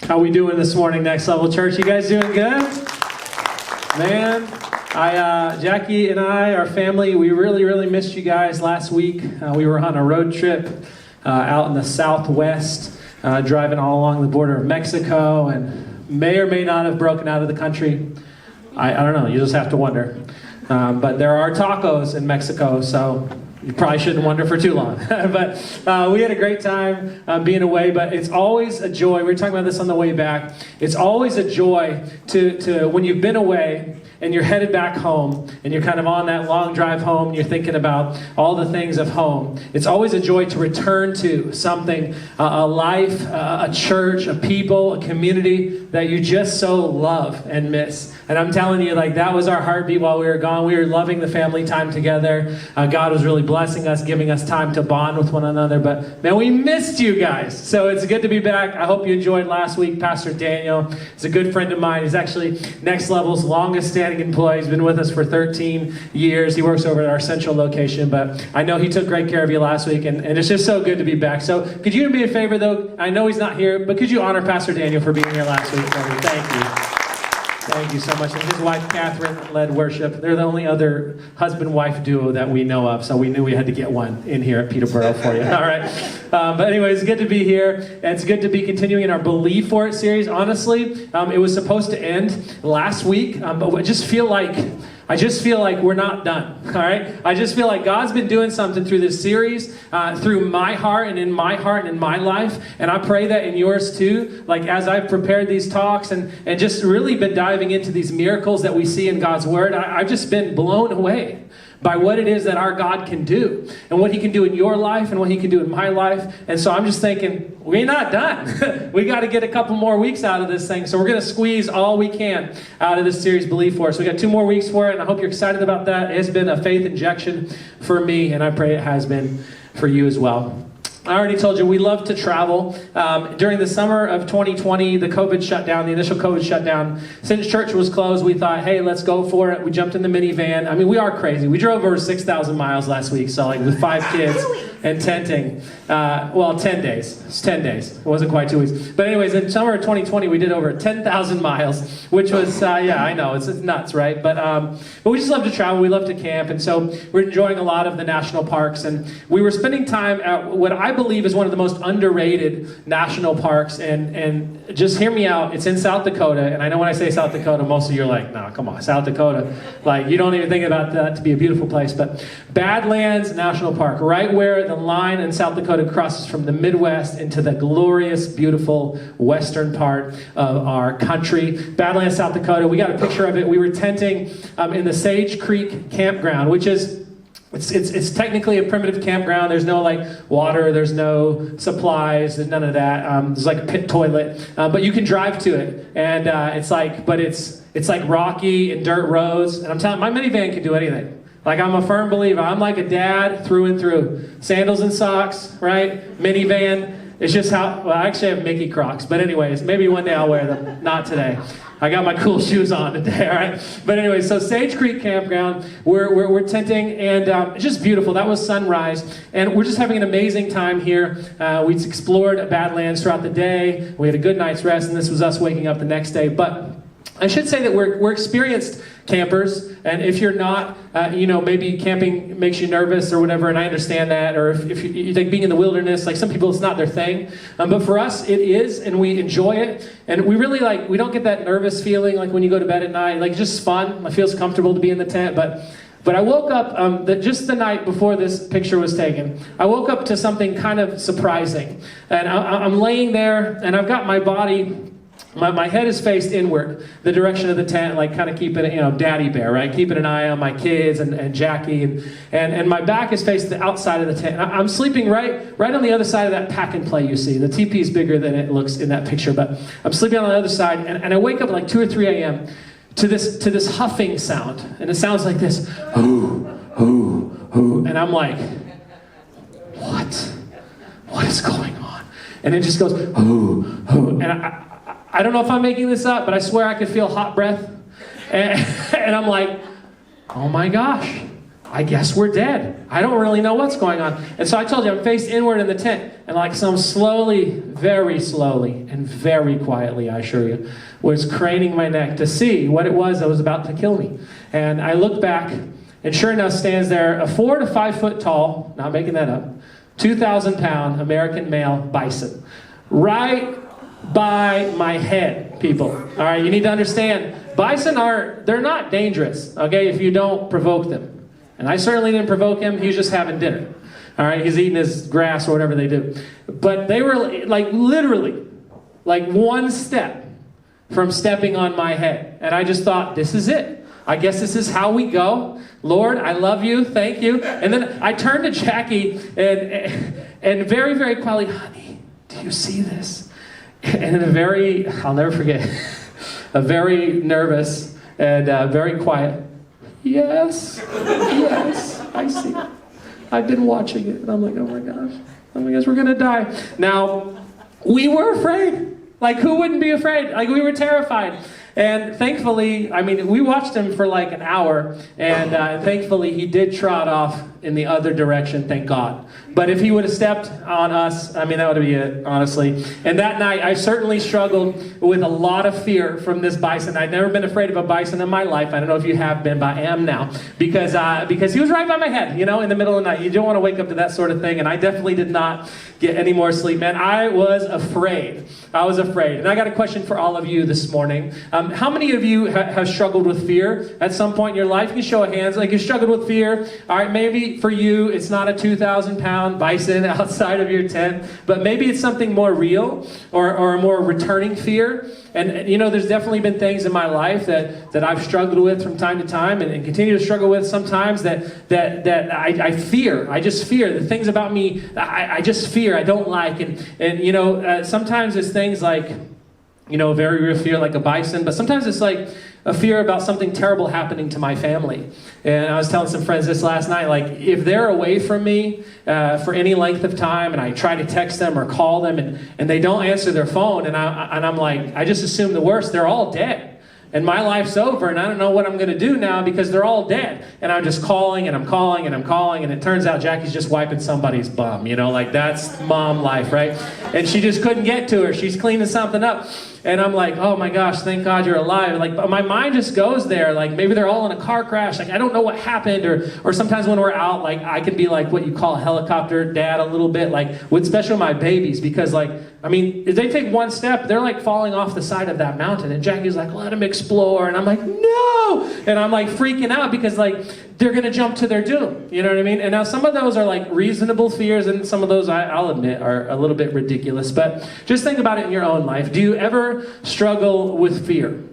How we doing this morning, Next Level Church? You guys doing good? Man, Jackie and I, our family, we really missed you guys last week. We were on a road trip out in the southwest, driving all along the border of Mexico, and may or may not have broken out of the country. I don't know, you just have to wonder. But there are tacos in Mexico, so you probably shouldn't wonder for too long. But we had a great time being away, but it's always a joy. We were talking about this on the way back. It's always a joy to when you've been away and you're headed back home and you're kind of on that long drive home and you're thinking about all the things of home. It's always a joy to return to something, a life, a church, a people, a community that you just so love and miss. And I'm telling you, like, that was our heartbeat while we were gone. We were loving the family time together. God was really blessing us, giving us time to bond with one another. But, man, we missed you guys. So it's good to be back. I hope you enjoyed last week. Pastor Daniel is a good friend of mine. He's actually Next Level's longest standing employee. He's been with us for 13 years. He works over at our central location. But I know he took great care of you last week. And it's just so good to be back. So could you do me a favor, though? I know he's not here, but could you honor Pastor Daniel for being here last week for me? Thank you. Thank you so much. And his wife, Catherine, led worship. They're the only other husband-wife duo that we know of, so we knew we had to get one in here at Peterborough for you. All right. But anyways, it's good to be here. And it's good to be continuing in our Believe For It series. Honestly, it was supposed to end last week, but I just feel like we're not done, all right? I just feel like God's been doing something through this series, through my heart and in my life. And I pray that in yours too, like as I've prepared these talks and just really been diving into these miracles that we see in God's Word, I've just been blown away by what it is that our God can do and what He can do in your life and what He can do in my life. And so I'm just thinking, we're not done. We got to get a couple more weeks out of this thing. So we're going to squeeze all we can out of this series, Believe For It. So we got 2 more weeks for it, and I hope you're excited about that. It has been a faith injection for me, and I pray it has been for you as well. I already told you we love to travel. During the summer of 2020, the initial COVID shutdown, since church was closed, we thought, hey, let's go for it. We jumped in the minivan. I mean, we are crazy. We drove over 6,000 miles last week, so like with 5 kids and tenting. 10 days. It's 10 days. It wasn't quite 2 weeks. But anyways, in summer of 2020, we did over 10,000 miles, which was, I know, it's nuts, right? But we just love to travel. We love to camp. And so we're enjoying a lot of the national parks. And we were spending time at what I believe is one of the most underrated national parks. And just hear me out. It's in South Dakota. And I know when I say South Dakota, most of you are like, no, come on, South Dakota. Like, you don't even think about that to be a beautiful place. But Badlands National Park, right where the line in South Dakota crosses from the Midwest into the glorious, beautiful western part of our country. Badlands, South Dakota. We got a picture of it. We were tenting in the Sage Creek Campground, which is it's technically a primitive campground. There's no like water, there's no supplies, there's none of that. There's like a pit toilet, but you can drive to it, and it's like rocky and dirt roads. And I'm telling you, my minivan can do anything. Like, I'm a firm believer. I'm like a dad through and through. Sandals and socks, right? Minivan. It's just I actually have Mickey Crocs. But anyways, maybe one day I'll wear them. Not today. I got my cool shoes on today, all right? But anyway, so Sage Creek Campground, we're tenting, and it's just beautiful. That was sunrise, and we're just having an amazing time here. We explored Badlands throughout the day. We had a good night's rest, and this was us waking up the next day. But I should say that we're experienced campers, and if you're not, maybe camping makes you nervous or whatever, and I understand that, or if you like being in the wilderness, like some people, it's not their thing, but for us, it is, and we enjoy it, and we really we don't get that nervous feeling like when you go to bed at night, like just fun. It feels comfortable to be in the tent, but I woke up just the night before this picture was taken. I woke up to something kind of surprising, and I'm laying there, and I've got my body. My head is faced inward, the direction of the tent, like kind of keeping it, daddy bear, right? Keeping an eye on my kids and Jackie, and my back is faced the outside of the tent. I'm sleeping right on the other side of that pack and play you see. The teepee is bigger than it looks in that picture, but I'm sleeping on the other side, and I wake up at like 2 or 3 a.m. to this huffing sound, and it sounds like this, hoo, hoo, hoo, and I'm like, what is going on? And it just goes, hoo, hoo, and I don't know if I'm making this up, but I swear I could feel hot breath. And I'm like, oh my gosh, I guess we're dead. I don't really know what's going on. And so I told you, I'm faced inward in the tent. And like some slowly, very slowly, and very quietly, I assure you, was craning my neck to see what it was that was about to kill me. And I looked back, and sure enough stands there a 4 to 5 foot tall, not making that up, 2,000 pound American male bison. Right by my head, people. All right, you need to understand, bison they're not dangerous, okay, if you don't provoke them. And I certainly didn't provoke him. He was just having dinner. All right, he's eating his grass or whatever they do. But they were like literally like one step from stepping on my head. And I just thought, this is it. I guess this is how we go. Lord, I love you. Thank you. And then I turned to Jackie and very, very quietly, honey, do you see this? And in a very, I'll never forget, a very nervous and very quiet, yes, I see it. I've been watching it. And I'm like, oh my gosh, we're going to die. Now, we were afraid. Like, who wouldn't be afraid? Like, we were terrified. And thankfully, I mean, we watched him for like an hour, and thankfully he did trot off in the other direction, thank God. But if he would have stepped on us, I mean, that would be it, honestly. And that night, I certainly struggled with a lot of fear from this bison. I'd never been afraid of a bison in my life. I don't know if you have been, but I am now. Because he was right by my head, in the middle of the night. You don't want to wake up to that sort of thing, and I definitely did not get any more sleep. Man, I was afraid. And I got a question for all of you this morning. How many of you have struggled with fear at some point in your life? You can show of hands. Like, you struggled with fear. All right, maybe for you, it's not a 2,000-pound bison outside of your tent, but maybe it's something more real or a more returning fear. And there's definitely been things in my life that I've struggled with from time to time and continue to struggle with sometimes that I fear. I just fear. The things about me, I just fear. I don't like. And sometimes it's things like, a very real fear like a bison, but sometimes it's like a fear about something terrible happening to my family. And I was telling some friends this last night, like, if they're away from me for any length of time, and I try to text them or call them, and they don't answer their phone, and I'm like, I just assume the worst. They're all dead. And my life's over, and I don't know what I'm going to do now because they're all dead. And I'm just calling, and I'm calling, and I'm calling, and it turns out Jackie's just wiping somebody's bum, like that's mom life, right? And she just couldn't get to her. She's cleaning something up. And I'm like, oh my gosh, thank God you're alive. Like, my mind just goes there. Like, maybe they're all in a car crash. Like, I don't know what happened. Or sometimes when we're out, like, I can be like what you call a helicopter dad a little bit. Like, especially my babies. Because, like, I mean, if they take one step, they're like falling off the side of that mountain. And Jackie's like, let them explore. And I'm like, no! And I'm like freaking out because, like, they're going to jump to their doom. You know what I mean? And now some of those are like reasonable fears, and some of those, I'll admit, are a little bit ridiculous. But just think about it in your own life. Do you ever struggle with fear?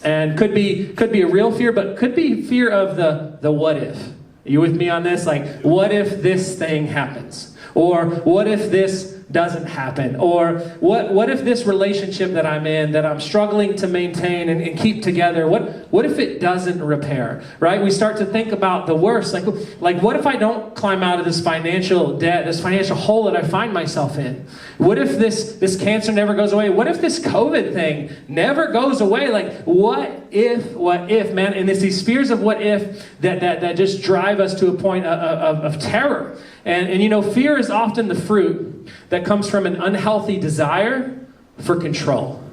And could be a real fear, but could be fear of the what if. Are you with me on this? Like, what if this thing happens? Or what if this doesn't happen? Or what if this relationship that I'm in, that I'm struggling to maintain and keep together, what if it doesn't repair, right? We start to think about the worst. Like what if I don't climb out of this financial debt, this financial hole that I find myself in? What if this cancer never goes away? What if this COVID thing never goes away? Like, what if, man? And it's these fears of what if that just drive us to a point of terror. And fear is often the fruit that comes from an unhealthy desire for control.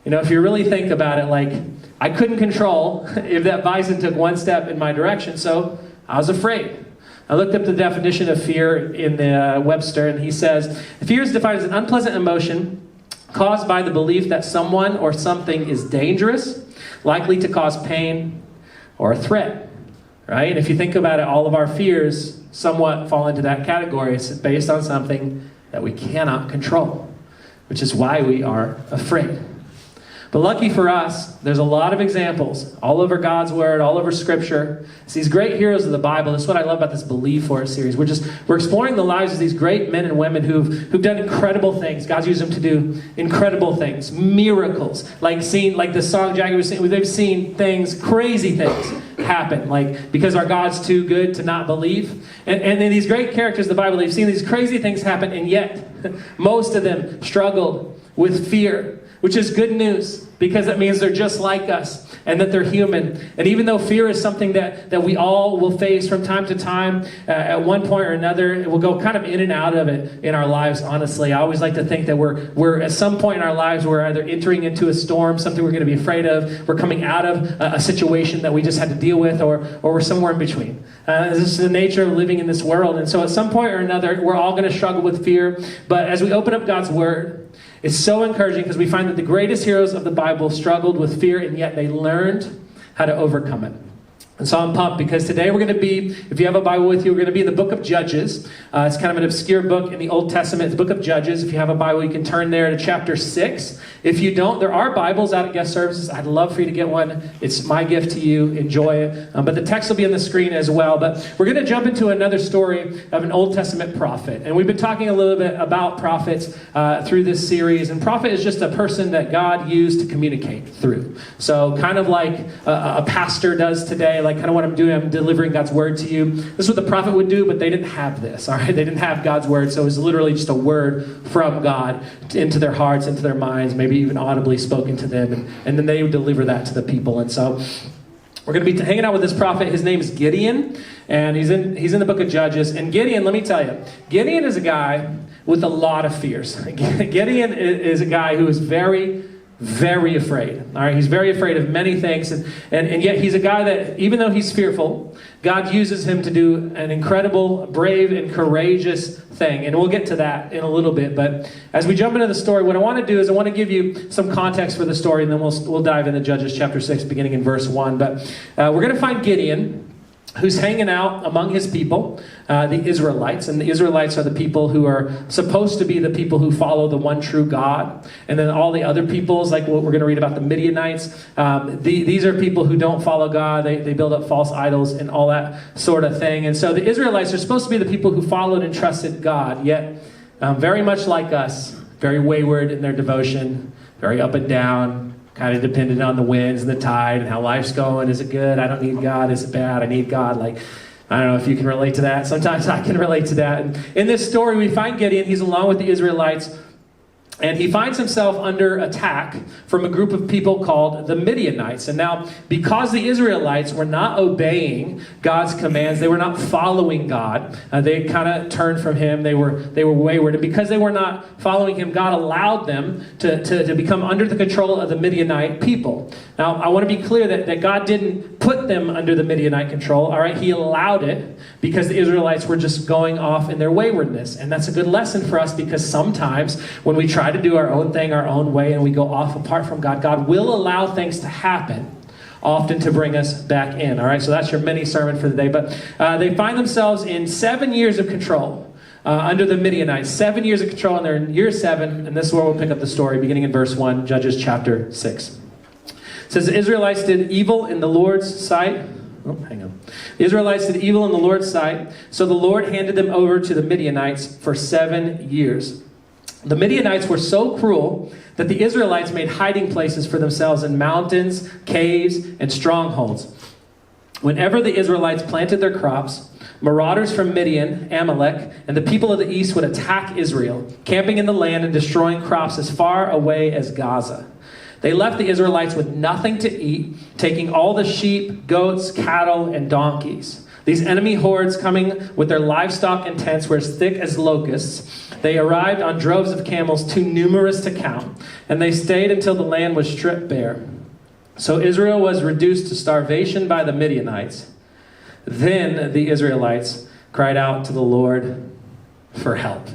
If you really think about it, like, I couldn't control if that bison took one step in my direction, so I was afraid. I looked up the definition of fear in the Webster, and he says, fear is defined as an unpleasant emotion caused by the belief that someone or something is dangerous, likely to cause pain, or a threat. Right? And if you think about it, all of our fears somewhat fall into that category. It's based on something that we cannot control, which is why we are afraid. But lucky for us, there's a lot of examples all over God's Word, all over Scripture. It's these great heroes of the Bible. That's what I love about this Believe For It series. We're exploring the lives of these great men and women who've done incredible things. God's used them to do incredible things, miracles. Like the song Jackie was singing, they've seen things, crazy things happen. Like, because our God's too good to not believe. And in these great characters of the Bible, they've seen these crazy things happen, and yet most of them struggled with fear, which is good news because it means they're just like us and that they're human. And even though fear is something that we all will face from time to time, at one point or another, we'll go kind of in and out of it in our lives, honestly. I always like to think that we're at some point in our lives, we're either entering into a storm, something we're going to be afraid of, we're coming out of a situation that we just had to deal with, or we're somewhere in between. This is the nature of living in this world. And so at some point or another, we're all going to struggle with fear. But as we open up God's Word, it's so encouraging because we find that the greatest heroes of the Bible struggled with fear, and yet they learned how to overcome it. And so I'm pumped because today we're going to be, if you have a Bible with you, we're going to be in the book of Judges. It's kind of an obscure book in the Old Testament, the book of Judges. If you have a Bible, you can turn there to chapter 6. If you don't, there are Bibles out at guest services. I'd love for you to get one. It's my gift to you. Enjoy it. But the text will be on the screen as well. But we're going to jump into another story of an Old Testament prophet. And we've been talking a little bit about prophets through this series. And prophet is just a person that God used to communicate through. So kind of like a pastor does today, like kind of what I'm doing, I'm delivering God's word to you. This is what the prophet would do, but they didn't have this, all right? They didn't have God's word, so it was literally just a word from God into their hearts, into their minds, maybe even audibly spoken to them, and then they would deliver that to the people. And so we're going to be hanging out with this prophet. His name is Gideon, and he's in the book of Judges. And Gideon, let me tell you, Gideon is a guy with a lot of fears. Gideon is a guy who is very, very afraid. All right, he's very afraid of many things, and yet he's a guy that, even though he's fearful, God uses him to do an incredible, brave, and courageous thing. And we'll get to that in a little bit. But as we jump into the story, what I want to do is I want to give you some context for the story, and then we'll dive into Judges chapter 6, beginning in verse 1. But we're going to find Gideon, who's hanging out among his people, the Israelites. And the Israelites are the people who are supposed to be the people who follow the one true God. And then all the other peoples, like what we're going to read about the Midianites, these are people who don't follow God. They build up false idols and all that sort of thing. And so the Israelites are supposed to be the people who followed and trusted God, yet very much like us, very wayward in their devotion, very up and down, kind of dependent on the winds and the tide and how life's going. Is it good? I don't need God. Is it bad? I need God. Like, I don't know if you can relate to that. Sometimes I can relate to that. And in this story, we find Gideon. He's along with the Israelites, and he finds himself under attack from a group of people called the Midianites. And now, because the Israelites were not obeying God's commands, they were not following God. They kind of turned from him. They were wayward. And because they were not following him, God allowed them to become under the control of the Midianite people. Now, I want to be clear that God didn't put them under the Midianite control. All right, he allowed it because the Israelites were just going off in their waywardness. And that's a good lesson for us, because sometimes when we try to do our own thing our own way and we go off apart from God, God will allow things to happen, often to bring us back in. All right, so that's your mini sermon for the day. But they find themselves in 7 years of control under the Midianites. 7 years of control, and they're in year 7, and this is where we'll pick up the story, beginning in verse 1, Judges chapter 6. It says, the Israelites did evil in the Lord's sight. Oh, hang on. The Israelites did evil in the Lord's sight, so the Lord handed them over to the Midianites for 7 years. The Midianites were so cruel that the Israelites made hiding places for themselves in mountains, caves, and strongholds. Whenever the Israelites planted their crops, marauders from Midian, Amalek, and the people of the east would attack Israel, camping in the land and destroying crops as far away as Gaza. They left the Israelites with nothing to eat, taking all the sheep, goats, cattle, and donkeys. These enemy hordes, coming with their livestock and tents, were as thick as locusts. They arrived on droves of camels too numerous to count, and they stayed until the land was stripped bare. So Israel was reduced to starvation by the Midianites. Then the Israelites cried out to the Lord for help.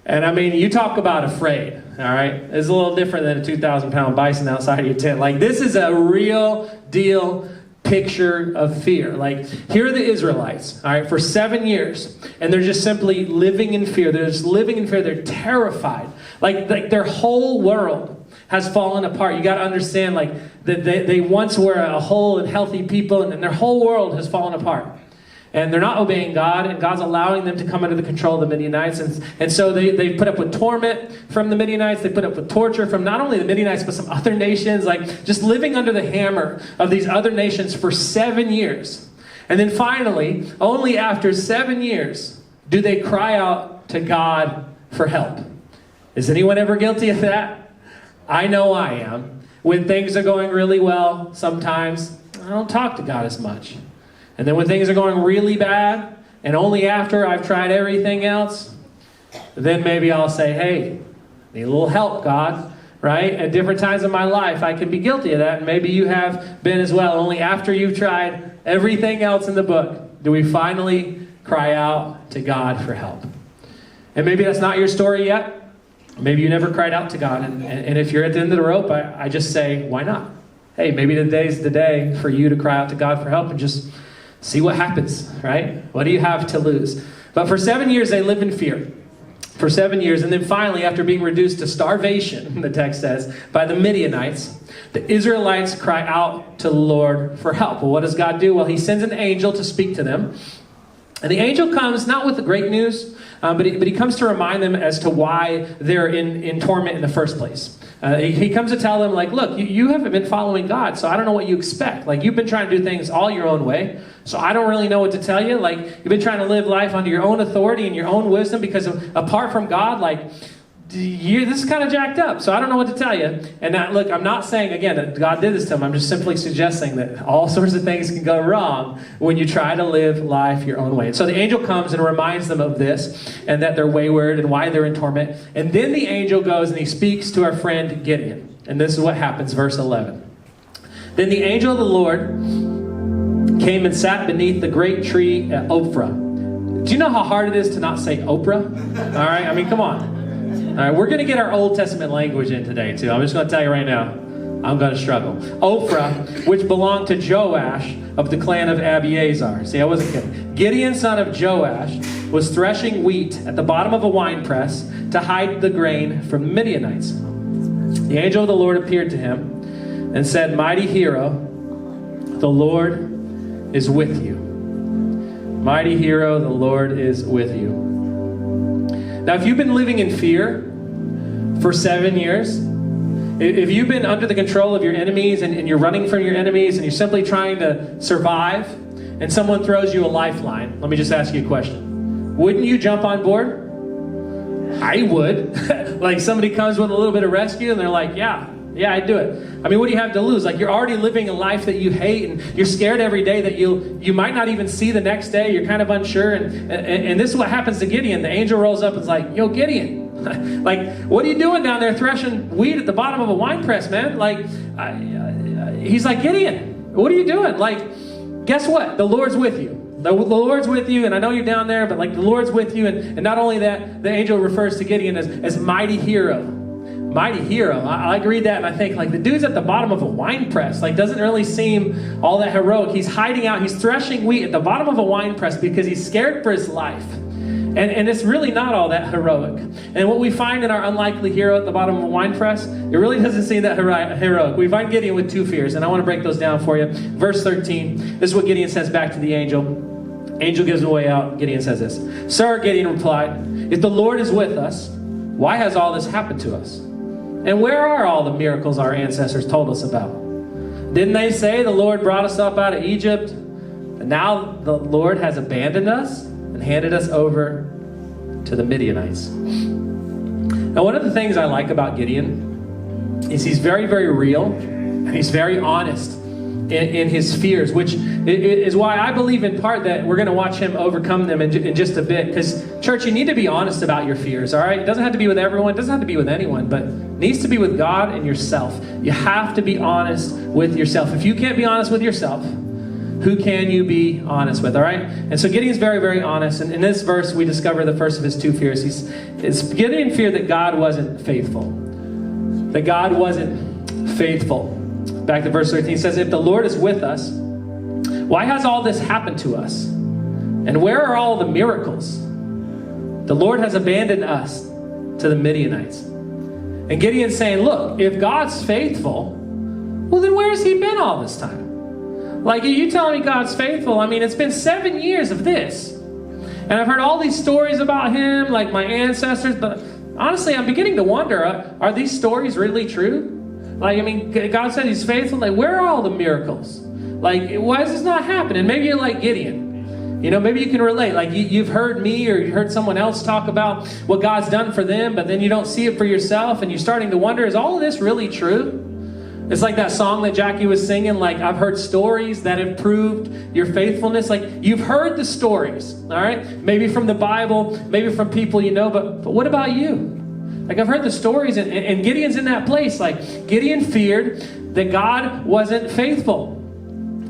And I mean, you talk about afraid, all right? It's a little different than a 2,000-pound bison outside of your tent. Like, this is a real deal picture of fear. Like, here are the Israelites, all right, for 7 years, and they're just simply living in fear. They're just living in fear. They're terrified. Like their whole world has fallen apart. You got to understand, like, that they once were a whole and healthy people, and their whole world has fallen apart. And they're not obeying God, and God's allowing them to come under the control of the Midianites. And so they put up with torment from the Midianites. They put up with torture from not only the Midianites, but some other nations, like just living under the hammer of these other nations for 7 years. And then finally, only after 7 years, do they cry out to God for help. Is anyone ever guilty of that? I know I am. When things are going really well, sometimes I don't talk to God as much. And then when things are going really bad, and only after I've tried everything else, then maybe I'll say, hey, need a little help, God, right? At different times in my life, I can be guilty of that, and maybe you have been as well. Only after you've tried everything else in the book do we finally cry out to God for help. And maybe that's not your story yet. Maybe you never cried out to God. And if you're at the end of the rope, I just say, why not? Hey, maybe today's the day for you to cry out to God for help and just see what happens, right? What do you have to lose? But for 7 years, they lived in fear. For 7 years. And then finally, after being reduced to starvation, the text says, by the Midianites, the Israelites cry out to the Lord for help. Well, what does God do? Well, he sends an angel to speak to them. And the angel comes not with the great news, but he comes to remind them as to why they're in torment in the first place. He comes to tell them, like, look, you haven't been following God, so I don't know what you expect. Like, you've been trying to do things all your own way, so I don't really know what to tell you. Like, you've been trying to live life under your own authority and your own wisdom because apart from God, like, this is kind of jacked up, so I don't know what to tell you. And now, look, I'm not saying, again, that God did this to him. I'm just simply suggesting that all sorts of things can go wrong when you try to live life your own way. And so the angel comes and reminds them of this, and that they're wayward and why they're in torment. And then the angel goes and he speaks to our friend Gideon. And this is what happens, verse 11. Then the angel of the Lord came and sat beneath the great tree at Ophrah. Do you know how hard it is to not say Oprah? All right, I mean, come on. All right, we're going to get our Old Testament language in today, too. I'm just going to tell you right now, I'm going to struggle. Ophrah, which belonged to Joash of the clan of Abiezer. See, I wasn't kidding. Gideon, son of Joash, was threshing wheat at the bottom of a winepress to hide the grain from the Midianites. The angel of the Lord appeared to him and said, mighty hero, the Lord is with you. Mighty hero, the Lord is with you. Now, if you've been living in fear for 7 years, if you've been under the control of your enemies and you're running from your enemies and you're simply trying to survive and someone throws you a lifeline, let me just ask you a question. Wouldn't you jump on board? I would. Like somebody comes with a little bit of rescue and they're like, yeah, I'd do it. I mean, what do you have to lose? Like, you're already living a life that you hate, and you're scared every day that you might not even see the next day. You're kind of unsure, and this is what happens to Gideon. The angel rolls up and is like, yo, Gideon, like, what are you doing down there threshing wheat at the bottom of a wine press, man? Like, he's like, Gideon, what are you doing? Like, guess what? The Lord's with you. The Lord's with you, and I know you're down there, but like the Lord's with you, and not only that, the angel refers to Gideon as mighty hero. Mighty hero. I read that and I think, like, the dude's at the bottom of a wine press. Like, doesn't really seem all that heroic. He's hiding out. He's threshing wheat at the bottom of a wine press because he's scared for his life. And it's really not all that heroic. And what we find in our unlikely hero at the bottom of a wine press, it really doesn't seem that heroic. We find Gideon with two fears, and I want to break those down for you. Verse 13, this is what Gideon says back to the angel. Angel gives him a way out. Gideon says this. Sir, Gideon replied, if the Lord is with us, why has all this happened to us? And where are all the miracles our ancestors told us about? Didn't they say the Lord brought us up out of Egypt? And now the Lord has abandoned us and handed us over to the Midianites. Now, one of the things I like about Gideon is he's very, very real, and he's very honest in his fears, which is why I believe in part that we're going to watch him overcome them in just a bit. Because, church, you need to be honest about your fears, all right? It doesn't have to be with everyone. It doesn't have to be with anyone, but it needs to be with God and yourself. You have to be honest with yourself. If you can't be honest with yourself, who can you be honest with, all right? And so Gideon's very, very honest. And in this verse, we discover the first of his two fears. It's Gideon feared that God wasn't faithful. That God wasn't faithful. Back to verse 13, it says, if the Lord is with us, why has all this happened to us? And where are all the miracles? The Lord has abandoned us to the Midianites. And Gideon's saying, look, if God's faithful, well, then where's he been all this time? Like, are you telling me God's faithful? I mean, it's been 7 years of this. And I've heard all these stories about him, like my ancestors, but honestly, I'm beginning to wonder, are these stories really true? Like, I mean, God said he's faithful. Like, where are all the miracles? Like, why is this not happening? Maybe you're like Gideon. You know, maybe you can relate. Like you've heard me or you heard someone else talk about what God's done for them, but then you don't see it for yourself, and you're starting to wonder, is all of this really true? It's like that song that Jackie was singing, like, I've heard stories that have proved your faithfulness. Like, you've heard the stories, all right? Maybe from the Bible, maybe from people you know, but what about you? Like, I've heard the stories, and Gideon's in that place. Like, Gideon feared that God wasn't faithful.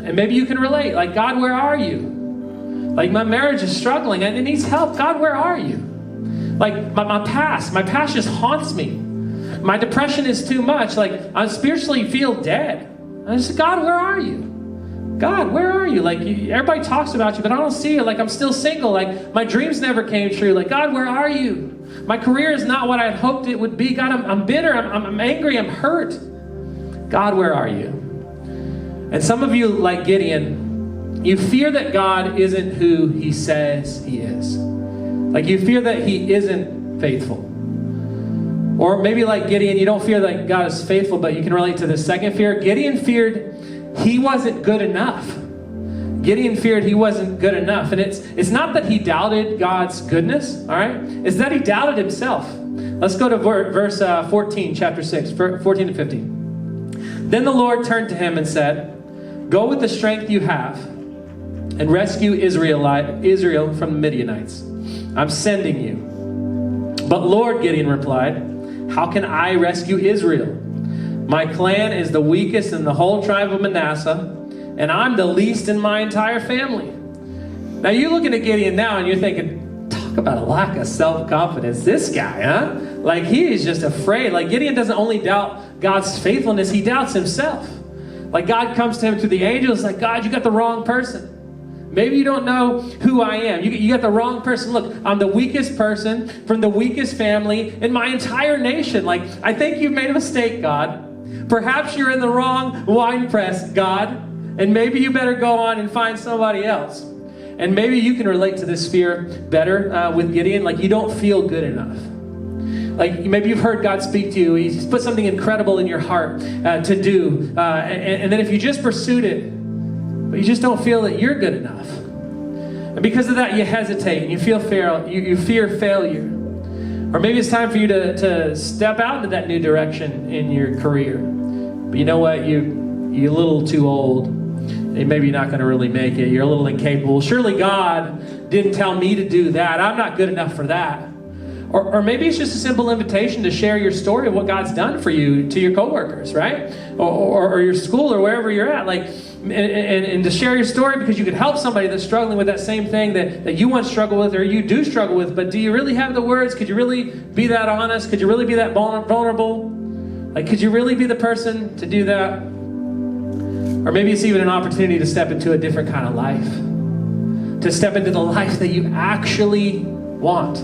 And maybe you can relate. Like, God, where are you? Like, my marriage is struggling and it needs help. God, where are you? Like, my past just haunts me. My depression is too much. Like, I spiritually feel dead. And I said, God, where are you? God, where are you? Like, everybody talks about you, but I don't see you. Like, I'm still single. Like, my dreams never came true. Like, God, where are you? My career is not what I had hoped it would be. God, I'm bitter. I'm angry. I'm hurt. God, where are you? And some of you, like Gideon, you fear that God isn't who he says he is. Like, you fear that he isn't faithful. Or maybe like Gideon, you don't fear that God is faithful, but you can relate to the second fear. Gideon feared he wasn't good enough. Gideon feared he wasn't good enough. And it's not that he doubted God's goodness, all right? It's that he doubted himself. Let's go to verse 14, chapter 6, 14 to 15. Then the Lord turned to him and said, go with the strength you have and rescue Israel from the Midianites. I'm sending you. But Lord, Gideon replied, how can I rescue Israel? My clan is the weakest in the whole tribe of Manasseh, and I'm the least in my entire family. Now you're looking at Gideon now and you're thinking, talk about a lack of self-confidence. This guy, huh? Like, he is just afraid. Like, Gideon doesn't only doubt God's faithfulness, he doubts himself. Like, God comes to him through the angels, like, God, you got the wrong person. Maybe you don't know who I am. You got the wrong person. Look, I'm the weakest person from the weakest family in my entire nation. Like, I think you've made a mistake, God. Perhaps you're in the wrong wine press, God. And maybe you better go on and find somebody else. And maybe you can relate to this fear better with Gideon. Like, you don't feel good enough. Like, maybe you've heard God speak to you. He's put something incredible in your heart to do. And then if you just pursued it, but you just don't feel that you're good enough. And because of that, you hesitate and you feel you fear failure. Or maybe it's time for you to step out into that new direction in your career. But you know what? You're a little too old. And maybe you're not going to really make it. You're a little incapable. Surely God didn't tell me to do that. I'm not good enough for that. Or maybe it's just a simple invitation to share your story of what God's done for you to your coworkers, right? Or your school or wherever you're at. Like, and to share your story because you could help somebody that's struggling with that same thing that you once struggled with or you do struggle with. But do you really have the words? Could you really be that honest? Could you really be that vulnerable? Like, could you really be the person to do that? Or maybe it's even an opportunity to step into a different kind of life. To step into the life that you actually want.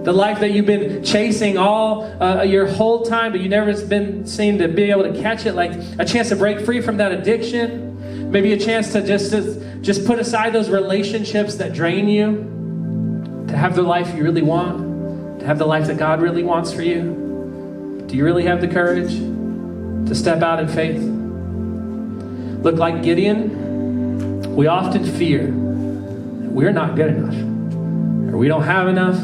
The life that you've been chasing all your whole time, but you never been seen to be able to catch it. Like a chance to break free from that addiction. Maybe a chance to just put aside those relationships that drain you. To have the life you really want. To have the life that God really wants for you. Do you really have the courage to step out in faith? Look, like Gideon, we often fear that we're not good enough. Or we don't have enough.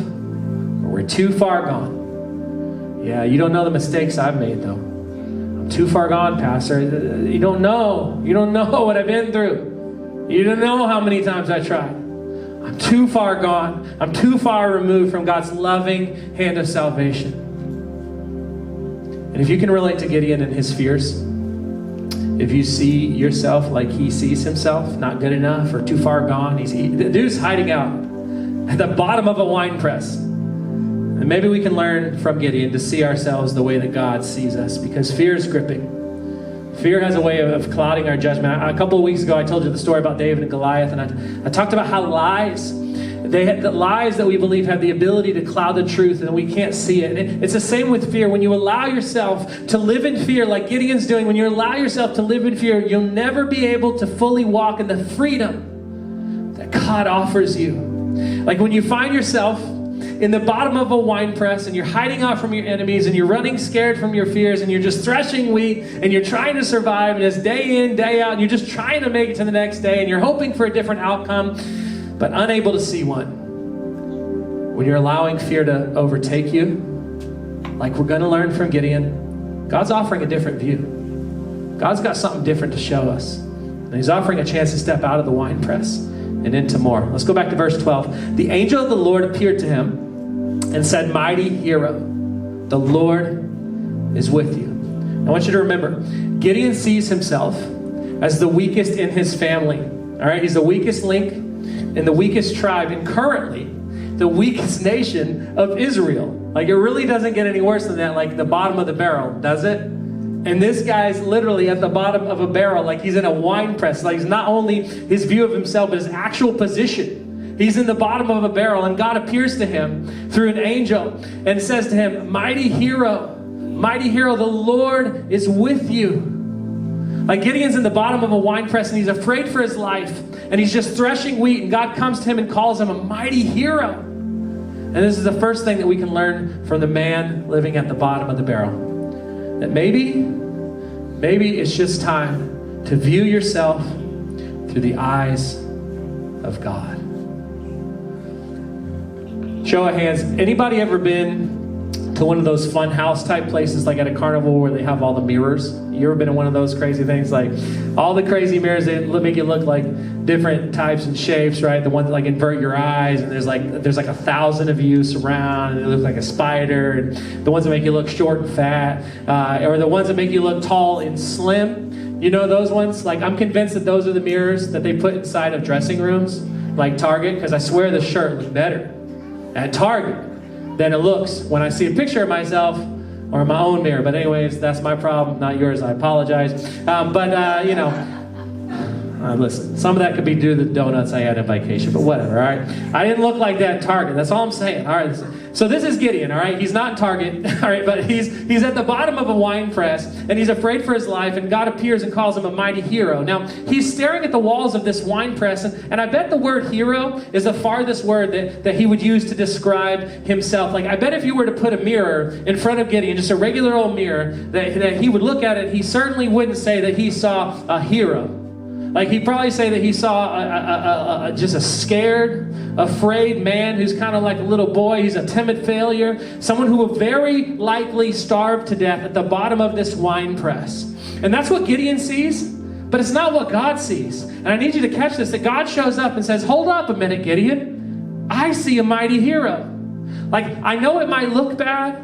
We're too far gone. Yeah, you don't know the mistakes I've made, though. I'm too far gone, Pastor. You don't know. You don't know what I've been through. You don't know how many times I tried. I'm too far gone. I'm too far removed from God's loving hand of salvation. And if you can relate to Gideon and his fears, if you see yourself like he sees himself, not good enough or too far gone, the dude's hiding out at the bottom of a wine press. And maybe we can learn from Gideon to see ourselves the way that God sees us, because fear is gripping. Fear has a way of clouding our judgment. A couple of weeks ago, I told you the story about David and Goliath, and I talked about how the lies that we believe have the ability to cloud the truth, and we can't see it. And it's the same with fear. When you allow yourself to live in fear, like Gideon's doing, when you allow yourself to live in fear, you'll never be able to fully walk in the freedom that God offers you. Like when you find yourself in the bottom of a wine press and you're hiding out from your enemies and you're running scared from your fears and you're just threshing wheat and you're trying to survive and it's day in, day out and you're just trying to make it to the next day and you're hoping for a different outcome. but unable to see one. When you're allowing fear to overtake you, like we're going to learn from Gideon, God's offering a different view. God's got something different to show us. And he's offering a chance to step out of the winepress and into more. Let's go back to verse 12. The angel of the Lord appeared to him and said, "Mighty hero, the Lord is with you." I want you to remember, Gideon sees himself as the weakest in his family. All right, he's the weakest link in the weakest tribe, and currently the weakest nation of Israel. Like, it really doesn't get any worse than that, like the bottom of the barrel, does it? And this guy's literally at the bottom of a barrel, like he's in a wine press. Like, it's not only his view of himself, but his actual position. He's in the bottom of a barrel, and God appears to him through an angel and says to him, mighty hero, the Lord is with you." Like, Gideon's in the bottom of a wine press, and he's afraid for his life, and he's just threshing wheat, and God comes to him and calls him a mighty hero. And this is the first thing that we can learn from the man living at the bottom of the barrel. That maybe it's just time to view yourself through the eyes of God. Show of hands, anybody ever been to one of those fun house type places, like at a carnival where they have all the mirrors? You ever been in one of those crazy things? Like all the crazy mirrors that make it look like different types and shapes, right? The ones that like invert your eyes, and there's like 1,000 of you surround, and it looks like a spider. And the ones that make you look short and fat, or the ones that make you look tall and slim. You know those ones? Like, I'm convinced that those are the mirrors that they put inside of dressing rooms, like Target, because I swear the shirt looks better at Target than it looks when I see a picture of myself or my own mirror. But anyways, that's my problem, not yours. I apologize. Listen, some of that could be due to the donuts I had on vacation, but whatever, all right? I didn't look like that at Target. That's all I'm saying, all right? So this is Gideon, all right? He's not in Target, all right? But he's at the bottom of a wine press, and he's afraid for his life, and God appears and calls him a mighty hero. Now, he's staring at the walls of this wine press, and I bet the word hero is the farthest word that he would use to describe himself. Like, I bet if you were to put a mirror in front of Gideon, just a regular old mirror, that he would look at it, he certainly wouldn't say that he saw a hero. Like, he'd probably say that he saw just a scared, afraid man who's kind of like a little boy. He's a timid failure. Someone who will very likely starve to death at the bottom of this wine press. And that's what Gideon sees, but it's not what God sees. And I need you to catch this, that God shows up and says, "Hold up a minute, Gideon. I see a mighty hero." Like, I know it might look bad.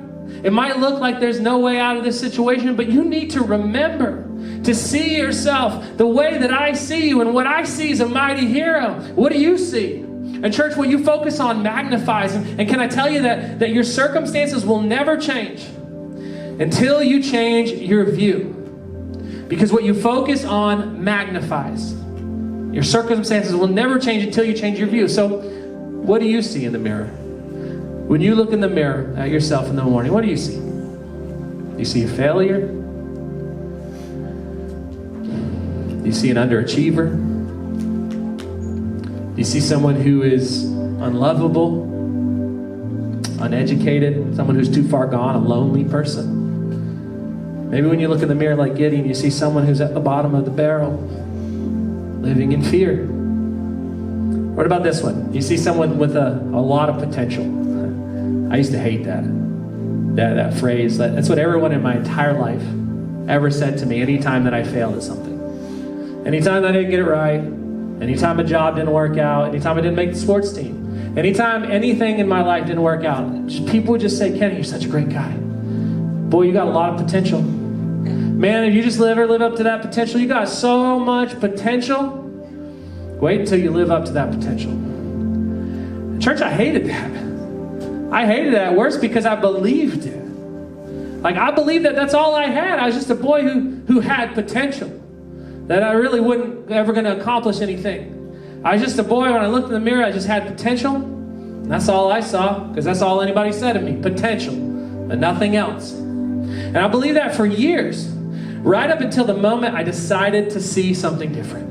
It might look like there's no way out of this situation, but you need to remember to see yourself the way that I see you, and what I see is a mighty hero. What do you see? And church, what you focus on magnifies. And can I tell you that your circumstances will never change until you change your view? Because what you focus on magnifies. Your circumstances will never change until you change your view. So what do you see in the mirror? When you look in the mirror at yourself in the morning, what do you see? Do you see a failure? Do you see an underachiever? Do you see someone who is unlovable, uneducated, someone who's too far gone, a lonely person? Maybe when you look in the mirror like Gideon, you see someone who's at the bottom of the barrel, living in fear. What about this one? You see someone with a lot of potential. I used to hate that phrase. That's what everyone in my entire life ever said to me anytime that I failed at something. Anytime I didn't get it right, anytime a job didn't work out, anytime I didn't make the sports team, anytime anything in my life didn't work out, people would just say, "Kenny, you're such a great guy. Boy, you got a lot of potential. Man, if you just live up to that potential, you got so much potential. Wait until you live up to that potential." Church, I hated that. I hated that worse because I believed it. Like, I believed that that's all I had. I was just a boy who had potential. That I really wasn't ever going to accomplish anything. I was just a boy. When I looked in the mirror, I just had potential. And that's all I saw, because that's all anybody said to me. Potential. And nothing else. And I believed that for years. Right up until the moment I decided to see something different.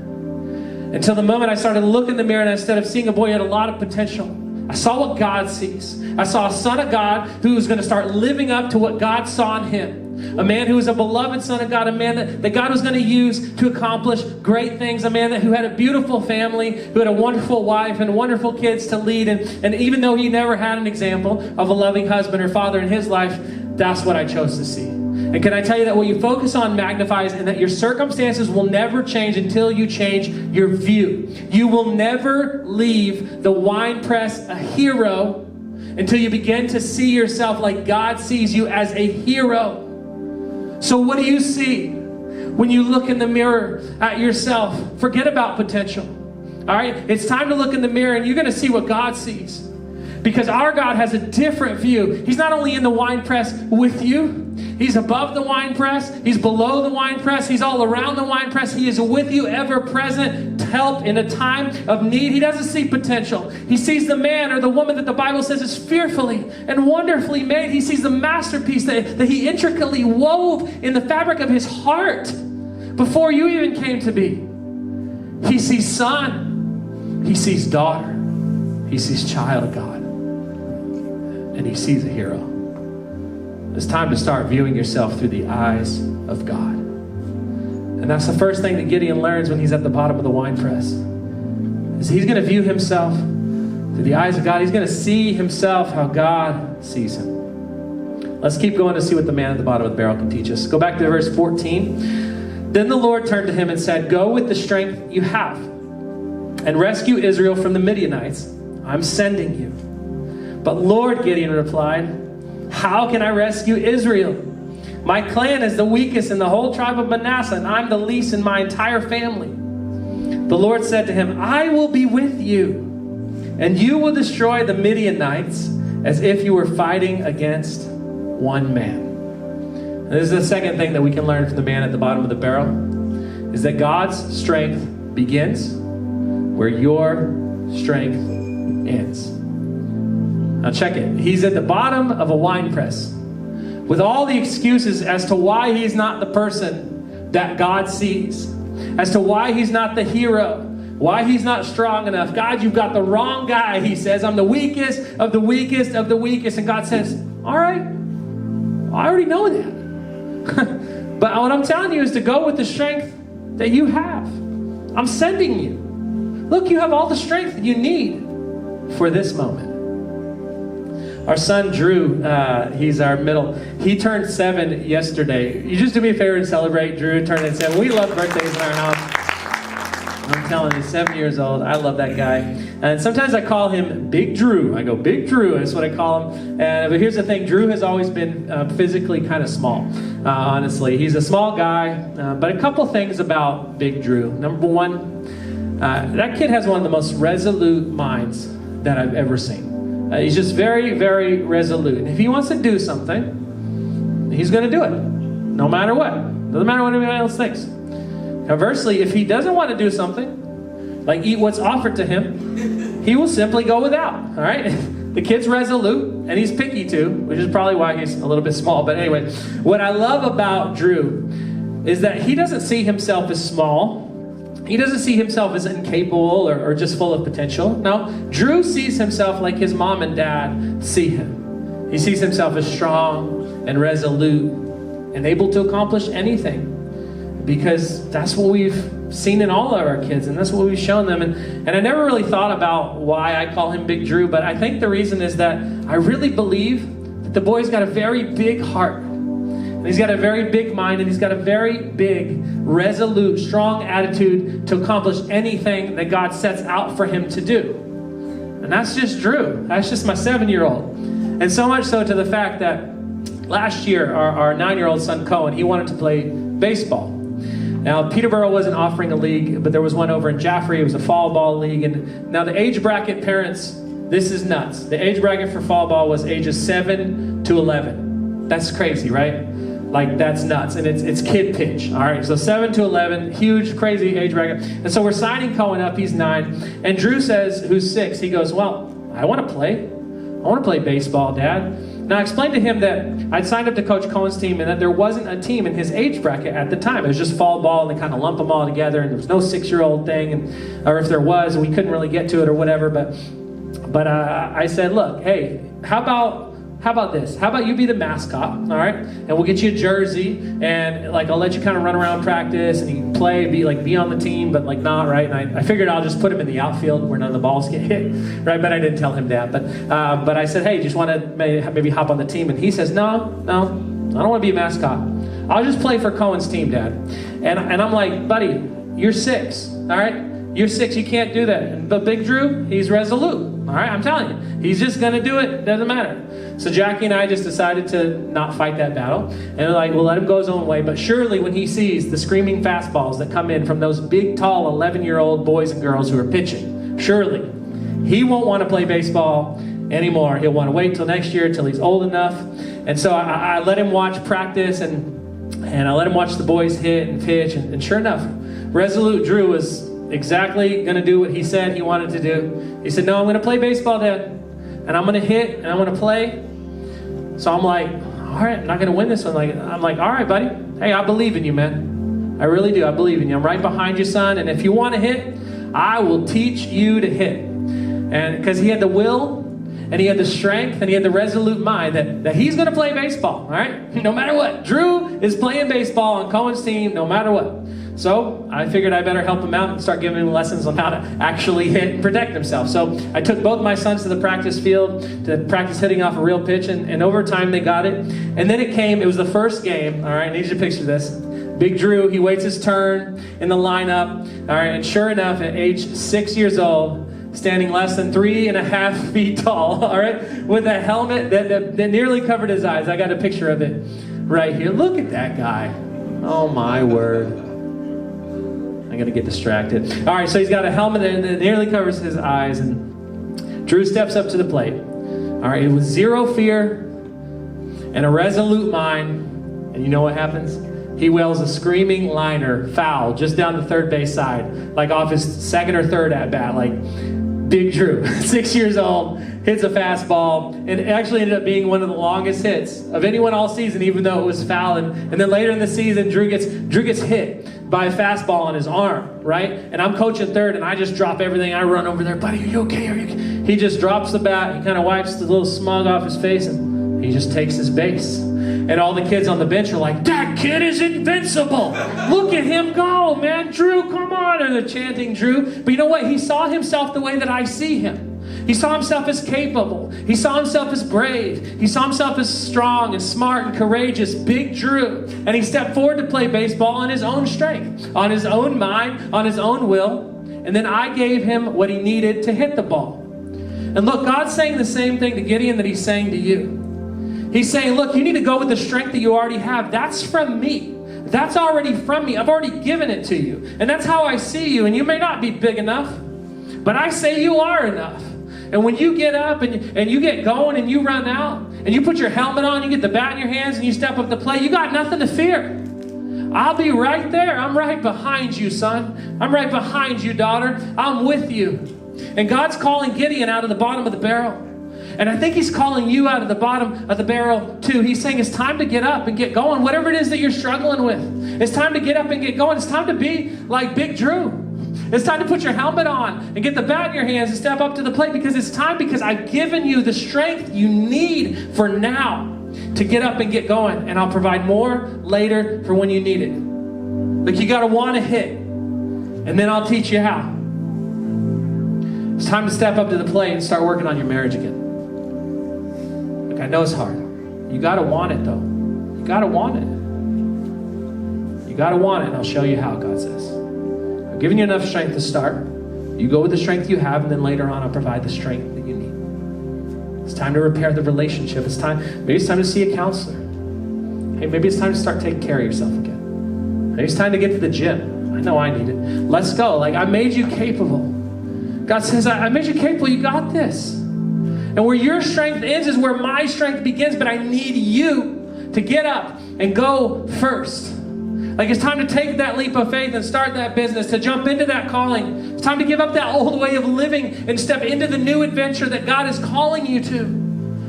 Until the moment I started to look in the mirror, and instead of seeing a boy who had a lot of potential, I saw what God sees. I saw a son of God who was going to start living up to what God saw in him. A man who was a beloved son of God, a man that God was going to use to accomplish great things, a man who had a beautiful family, who had a wonderful wife and wonderful kids to lead. And even though he never had an example of a loving husband or father in his life, that's what I chose to see. And can I tell you that what you focus on magnifies, and that your circumstances will never change until you change your view. You will never leave the wine press a hero until you begin to see yourself like God sees you, as a hero. So what do you see when you look in the mirror at yourself? Forget about potential. All right? It's time to look in the mirror and you're going to see what God sees. Because our God has a different view. He's not only in the wine press with you, He's above the wine press, He's below the wine press, He's all around the wine press. He is with you, ever present to help in a time of need. He doesn't see potential. He sees the man or the woman that the Bible says is fearfully and wonderfully made. He sees the masterpiece that He intricately wove in the fabric of His heart before you even came to be. He sees son, He sees daughter, He sees child of God, and He sees a hero. It's time to start viewing yourself through the eyes of God. And that's the first thing that Gideon learns when he's at the bottom of the wine press. Is he's going to view himself through the eyes of God. He's going to see himself how God sees him. Let's keep going to see what the man at the bottom of the barrel can teach us. Go back to verse 14. Then the Lord turned to him and said, "Go with the strength you have and rescue Israel from the Midianites. I'm sending you." But Lord, Gideon replied, "How can I rescue Israel? My clan is the weakest in the whole tribe of Manasseh, and I'm the least in my entire family." The Lord said to him, "I will be with you, and you will destroy the Midianites as if you were fighting against one man." And this is the second thing that we can learn from the man at the bottom of the barrel, is that God's strength begins where your strength ends. Now check it. He's at the bottom of a wine press with all the excuses as to why he's not the person that God sees, as to why he's not the hero, why he's not strong enough. "God, you've got the wrong guy," he says. "I'm the weakest of the weakest of the weakest." And God says, "All right, I already know that." But what I'm telling you is to go with the strength that you have. I'm sending you. Look, you have all the strength that you need for this moment. Our son, Drew, he's our middle. He turned 7 yesterday. You just do me a favor and celebrate Drew turning 7. We love birthdays in our house. I'm telling you, 7 years old. I love that guy. And sometimes I call him Big Drew. I go, Big Drew. That's what I call him. But here's the thing. Drew has always been physically kind of small, honestly. He's a small guy. But a couple things about Big Drew. Number one, that kid has one of the most resolute minds that I've ever seen. He's just very, very resolute. And if he wants to do something, he's going to do it, no matter what. Doesn't matter what anybody else thinks. Conversely, if he doesn't want to do something, like eat what's offered to him, he will simply go without. All right? The kid's resolute, and he's picky too, which is probably why he's a little bit small. But anyway, what I love about Drew is that he doesn't see himself as small. He doesn't see himself as incapable or just full of potential. No, Drew sees himself like his mom and dad see him. He sees himself as strong and resolute and able to accomplish anything, because that's what we've seen in all of our kids, and that's what we've shown them. And I never really thought about why I call him Big Drew, but I think the reason is that I really believe that the boy's got a very big heart. He's got a very big mind, and he's got a very big, resolute, strong attitude to accomplish anything that God sets out for him to do. And that's just Drew. That's just my 7-year-old. And so much so to the fact that last year, our 9-year-old son, Cohen, he wanted to play baseball. Now, Peterborough wasn't offering a league, but there was one over in Jaffrey. It was a fall ball league. And now the age bracket, parents, this is nuts. The age bracket for fall ball was ages 7 to 11. That's crazy, right? Like, that's nuts. And it's kid pitch. All right, so 7 to 11, huge, crazy age bracket. And so we're signing Cohen up. He's 9. And Drew says, who's 6, he goes, "Well, I want to play. I want to play baseball, Dad." Now, I explained to him that I'd signed up to Coach Cohen's team and that there wasn't a team in his age bracket at the time. It was just fall ball, and they kind of lump them all together, and there was no 6-year-old thing, or if there was, we couldn't really get to it or whatever. But But I said, look, hey, how about this? How about you be the mascot, all right? And we'll get you a jersey, and like I'll let you kind of run around practice, and you can play, be on the team, but like not, right? And I figured I'll just put him in the outfield where none of the balls get hit, right? But I didn't tell him that. But I said, hey, just want to maybe hop on the team? And he says, no, I don't want to be a mascot. I'll just play for Cohen's team, Dad. And I'm like, buddy, you're 6, all right? You're 6, you can't do that. But Big Drew, he's resolute, all right? I'm telling you, he's just going to do it. Doesn't matter. So Jackie and I just decided to not fight that battle. And we're like, we'll let him go his own way. But surely when he sees the screaming fastballs that come in from those big, tall 11-year-old boys and girls who are pitching, surely he won't want to play baseball anymore. He'll want to wait till next year, till he's old enough. And so I let him watch practice, and I let him watch the boys hit and pitch. And sure enough, Resolute Drew was exactly going to do what he said he wanted to do. He said, no, I'm going to play baseball, Dad. And I'm going to hit, and I'm going to play. So I'm like, all right, I'm not going to win this one. I'm like, all right, buddy. Hey, I believe in you, man. I really do. I believe in you. I'm right behind you, son. And if you want to hit, I will teach you to hit. And because he had the will, and he had the strength, and he had the resolute mind that he's going to play baseball, all right? No matter what. Drew is playing baseball on Cohen's team no matter what. So I figured I better help him out and start giving him lessons on how to actually hit and protect himself. So I took both my sons to the practice field to practice hitting off a real pitch, and over time they got it. And then it was the first game, all right? I need you to picture this. Big Drew, he waits his turn in the lineup, all right? And sure enough, at age 6 years old, standing less than 3.5 feet tall, all right, with a helmet that nearly covered his eyes. I got a picture of it right here. Look at that guy. Oh, my word. I'm going to get distracted. All right, so he's got a helmet that nearly covers his eyes, and Drew steps up to the plate. All right, it was zero fear and a resolute mind, and you know what happens? He wails a screaming liner, foul, just down the third base side, like off his second or third at bat, like Big Drew, 6 years old, hits a fastball, and it actually ended up being one of the longest hits of anyone all season, even though it was foul. And then later in the season, Drew gets hit by a fastball on his arm, right? And I'm coaching third, and I just drop everything. I run over there, buddy, are you okay? He just drops the bat. He kind of wipes the little smug off his face, and he just takes his base. And all the kids on the bench are like, that kid is invincible. Look at him go, man. Drew, come on. And they're chanting Drew. But you know what? He saw himself the way that I see him. He saw himself as capable. He saw himself as brave. He saw himself as strong and smart and courageous. Big Drew. And he stepped forward to play baseball on his own strength, on his own mind, on his own will. And then I gave him what he needed to hit the ball. And look, God's saying the same thing to Gideon that he's saying to you. He's saying, look, you need to go with the strength that you already have. That's from me. That's already from me. I've already given it to you. And that's how I see you. And you may not be big enough, but I say you are enough. And when you get up and you get going and you run out and you put your helmet on, you get the bat in your hands and you step up to play, you got nothing to fear. I'll be right there. I'm right behind you, son. I'm right behind you, daughter. I'm with you. And God's calling Gideon out of the bottom of the barrel. And I think he's calling you out of the bottom of the barrel too. He's saying it's time to get up and get going. Whatever it is that you're struggling with. It's time to get up and get going. It's time to be like Big Drew. It's time to put your helmet on and get the bat in your hands and step up to the plate, because it's time, because I've given you the strength you need for now to get up and get going. And I'll provide more later for when you need it. Like, you got to want to hit. And then I'll teach you how. It's time to step up to the plate and start working on your marriage again. I know it's hard. You got to want it, though. You got to want it. You got to want it, and I'll show you how, God says. I've given you enough strength to start. You go with the strength you have, and then later on I'll provide the strength that you need. It's time to repair the relationship. Maybe it's time to see a counselor. Hey, maybe it's time to start taking care of yourself again. Maybe it's time to get to the gym. I know I need it. Let's go. Like, I made you capable. God says, I made you capable. You got this. And where your strength ends is where my strength begins, but I need you to get up and go first. Like, it's time to take that leap of faith and start that business, to jump into that calling. It's time to give up that old way of living and step into the new adventure that God is calling you to.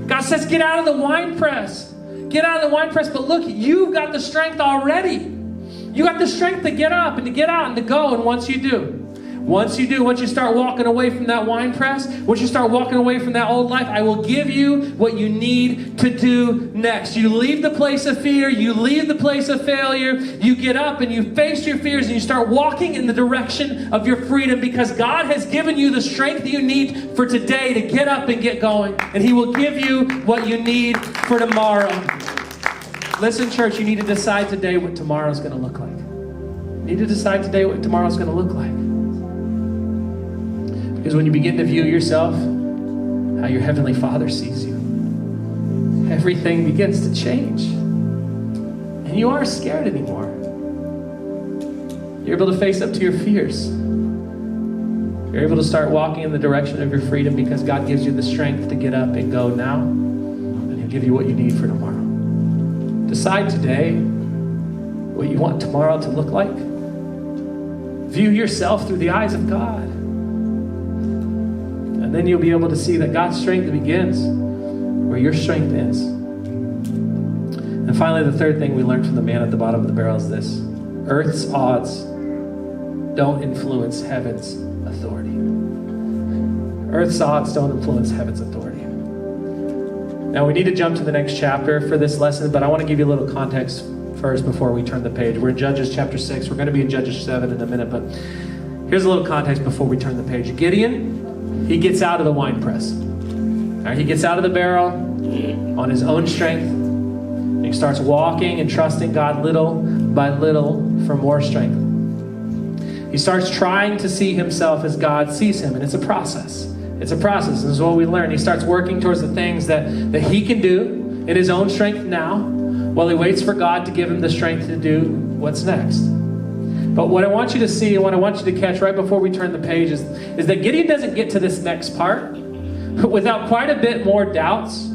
God says, get out of the wine press. Get out of the wine press. But look, you've got the strength already. You got the strength to get up and to get out and to go. And once you do, Once you start walking away from that wine press, once you start walking away from that old life, I will give you what you need to do next. You leave the place of fear, you leave the place of failure, you get up and you face your fears and you start walking in the direction of your freedom, because God has given you the strength you need for today to get up and get going. And He will give you what you need for tomorrow. Listen, church, you need to decide today what tomorrow's going to look like. You need to decide today what tomorrow's going to look like. Because when you begin to view yourself how your Heavenly Father sees you, everything begins to change. And you aren't scared anymore. You're able to face up to your fears. You're able to start walking in the direction of your freedom because God gives you the strength to get up and go now. And He'll give you what you need for tomorrow. Decide today what you want tomorrow to look like. View yourself through the eyes of God. And then you'll be able to see that God's strength begins where your strength ends. And finally, the third thing we learned from the man at the bottom of the barrel is this: earth's odds don't influence heaven's authority. Earth's odds don't influence heaven's authority. Now, we need to jump to the next chapter for this lesson, but I want to give you a little context first before we turn the page. We're in Judges chapter 6. We're going to be in Judges 7 in a minute, but here's a little context before we turn the page. Gideon, he gets out of the wine press. All right, he gets out of the barrel on his own strength. And he starts walking and trusting God little by little for more strength. He starts trying to see himself as God sees him, and it's a process. It's a process. This is what we learn. He starts working towards the things that he can do in his own strength now, while he waits for God to give him the strength to do what's next. But what I want you to see and what I want you to catch right before we turn the page is that Gideon doesn't get to this next part without quite a bit more doubts.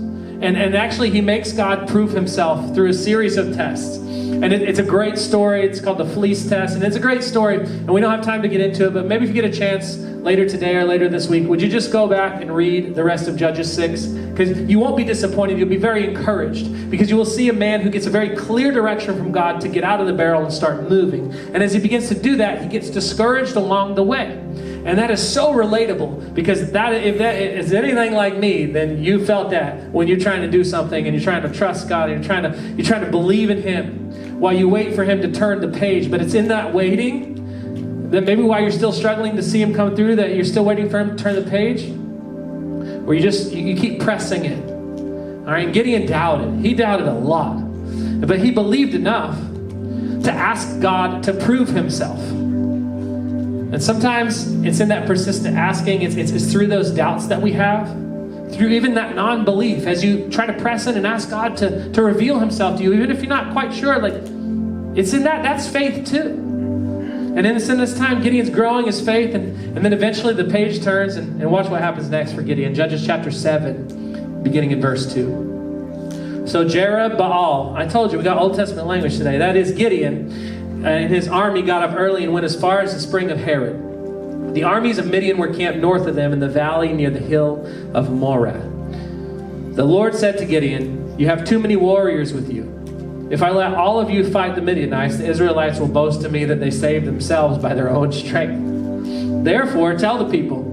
And actually, he makes God prove himself through a series of tests. And it's a great story. It's called the fleece test. And it's a great story. And we don't have time to get into it. But maybe if you get a chance later today or later this week, would you just go back and read the rest of Judges 6? Because you won't be disappointed. You'll be very encouraged. Because you will see a man who gets a very clear direction from God to get out of the barrel and start moving. And as he begins to do that, he gets discouraged along the way. And that is so relatable, because if that is anything like me, then you felt that when you're trying to do something and you're trying to trust God and you're trying to believe in Him while you wait for Him to turn the page. But it's in that waiting that maybe while you're still struggling to see Him come through, that you're still waiting for Him to turn the page, where you keep pressing it. All right, Gideon doubted. He doubted a lot, but he believed enough to ask God to prove Himself. And sometimes it's in that persistent asking, it's through those doubts that we have, through even that non-belief, as you try to press in and ask God to reveal Himself to you, even if you're not quite sure, like, it's in that's faith too. And in this time, Gideon's growing his faith, and then eventually the page turns, and watch what happens next for Gideon. Judges chapter 7, beginning in verse 2. So Jerubbaal, I told you, we got Old Testament language today, that is Gideon, and his army got up early and went as far as the spring of Harod. The armies of Midian were camped north of them in the valley near the hill of Moreh. The Lord said to Gideon, "You have too many warriors with you. If I let all of you fight the Midianites, the Israelites will boast to me that they saved themselves by their own strength. Therefore, tell the people,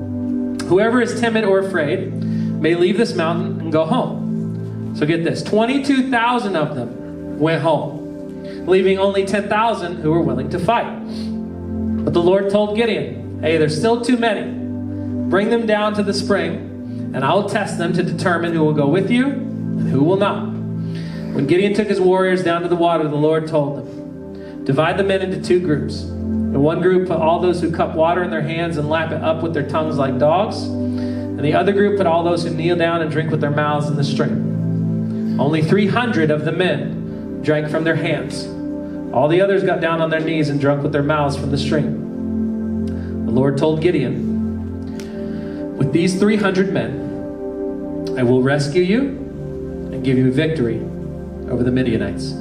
whoever is timid or afraid may leave this mountain and go home." So get this, 22,000 of them went home, leaving only 10,000 who were willing to fight. But the Lord told Gideon, "Hey, there's still too many. Bring them down to the spring, and I will test them to determine who will go with you and who will not." When Gideon took his warriors down to the water, the Lord told them, "Divide the men into two groups. In one group, put all those who cup water in their hands and lap it up with their tongues like dogs. And the other group, put all those who kneel down and drink with their mouths in the stream." Only 300 of the men drank from their hands. All the others got down on their knees and drank with their mouths from the stream. The Lord told Gideon, "With these 300 men, I will rescue you and give you victory over the Midianites.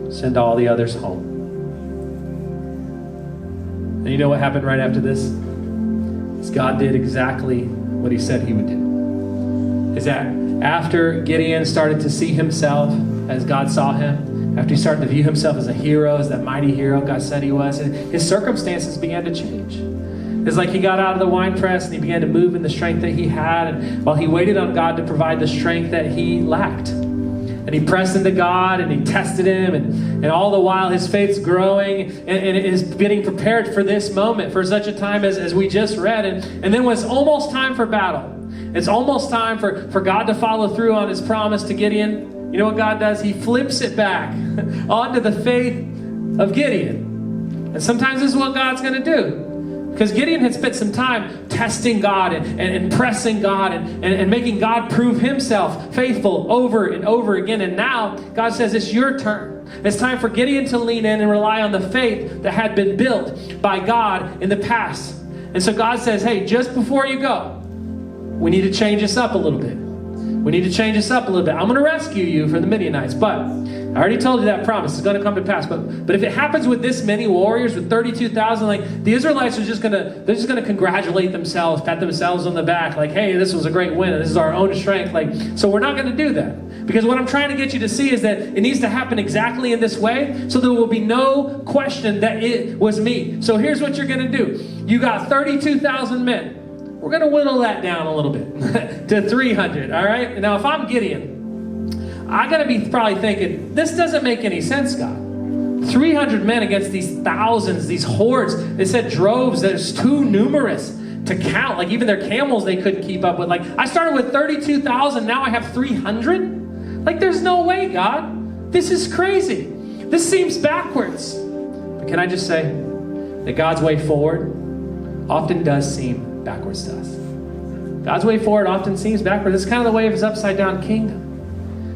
Send all the others home." And you know what happened right after this? Is God did exactly what He said He would do. Is that after Gideon started to see himself as God saw him, after he started to view himself as a hero, as that mighty hero God said he was, his circumstances began to change. It's like he got out of the wine press and he began to move in the strength that he had, and while he waited on God to provide the strength that he lacked. And he pressed into God and he tested him, and all the while his faith's growing and is getting prepared for this moment, for such a time as we just read. And then when it's almost time for battle, it's almost time for God to follow through on his promise to Gideon, you know what God does? He flips it back onto the faith of Gideon. And sometimes this is what God's going to do. Because Gideon had spent some time testing God and pressing God and making God prove himself faithful over and over again. And now God says, it's your turn. It's time for Gideon to lean in and rely on the faith that had been built by God in the past. And so God says, hey, just before you go, we need to change this up a little bit. We need to change this up a little bit. I'm going to rescue you from the Midianites, but I already told you that promise is going to come to pass. But if it happens with this many warriors, with 32,000, like the Israelites are just going to congratulate themselves, pat themselves on the back, like, hey, this was a great win. This is our own strength. Like, so we're not going to do that. Because what I'm trying to get you to see is that it needs to happen exactly in this way, so there will be no question that it was me. So here's what you're going to do. You got 32,000 men. We're going to whittle that down a little bit to 300, all right? Now, if I'm Gideon, I got to be probably thinking, this doesn't make any sense, God. 300 men against these thousands, these hordes. They said droves. That's too numerous to count. Like, even their camels they couldn't keep up with. Like, I started with 32,000. Now I have 300? Like, there's no way, God. This is crazy. This seems backwards. But can I just say that God's way forward often does seem backwards to us. God's way forward often seems backwards. It's kind of the way of his upside down kingdom.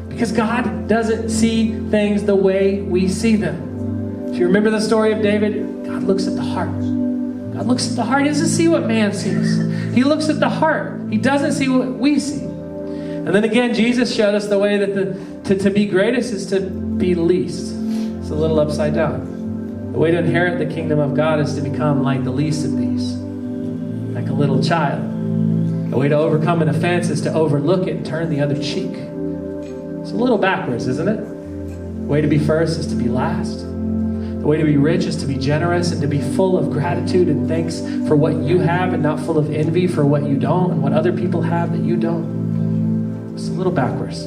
Because God doesn't see things the way we see them. If you remember the story of David, God looks at the heart. God looks at the heart. He doesn't see what man sees. He looks at the heart. He doesn't see what we see. And then again, Jesus showed us the way that to be greatest is to be least. It's a little upside down. The way to inherit the kingdom of God is to become like the least of these. Like a little child. The way to overcome an offense is to overlook it and turn the other cheek. It's a little backwards, isn't it? The way to be first is to be last. The way to be rich is to be generous and to be full of gratitude and thanks for what you have, and not full of envy for what you don't and what other people have that you don't. It's a little backwards.